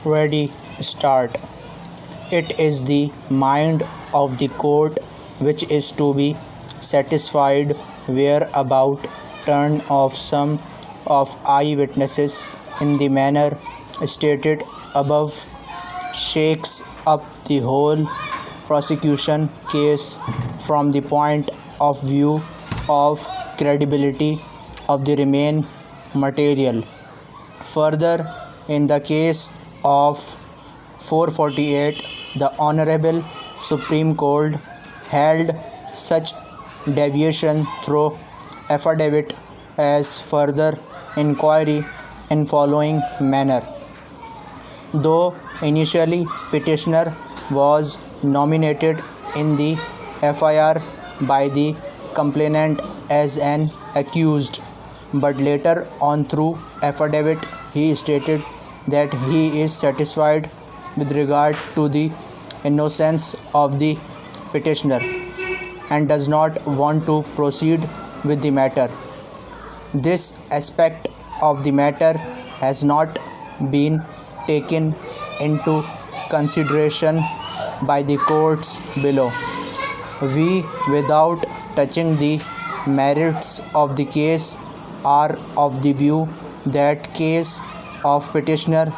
Ready, start. It is the mind of the court which is to be satisfied whereabout turn of some of eyewitnesses in the manner stated above shakes up the whole prosecution case from the point of view of credibility of the remain material. Further, in the case of 448, the Honorable Supreme Court held such deviation through affidavit as further inquiry in following manner. Though initially petitioner was nominated in the FIR by the complainant as an accused, but later on through affidavit he stated that he is satisfied with regard to the innocence of the petitioner and does not want to proceed with the matter. This aspect of the matter has not been taken into consideration by the courts below. We, without touching the merits of the case, are of the view that case of petitioner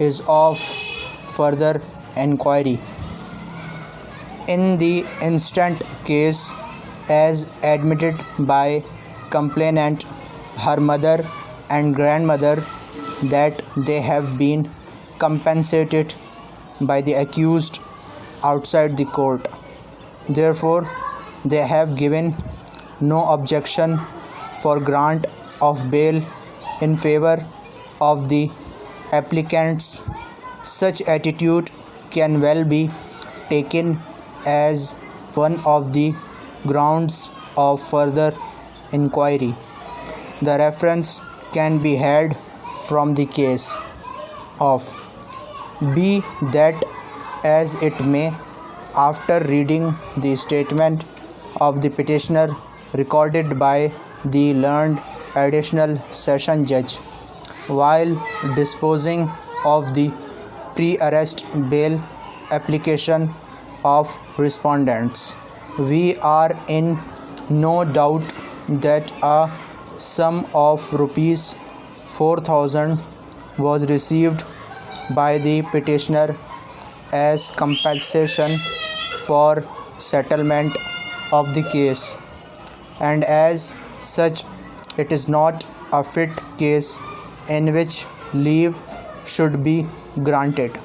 is of further inquiry. In the instant case, as admitted by complainant, her mother and grandmother, that they have been compensated by the accused outside the court. Therefore, they have given no objection for grant of bail in favor of the applicants. Such attitude can well be taken as one of the grounds of further inquiry. The reference can be had from the case of, be that as it may, after reading the statement of the petitioner recorded by the learned additional session judge while disposing of the pre-arrest bail application of respondents, we are in no doubt that a sum of rupees 4,000 was received by the petitioner as compensation for settlement of the case, and as such it is not a fit case in which leave should be granted.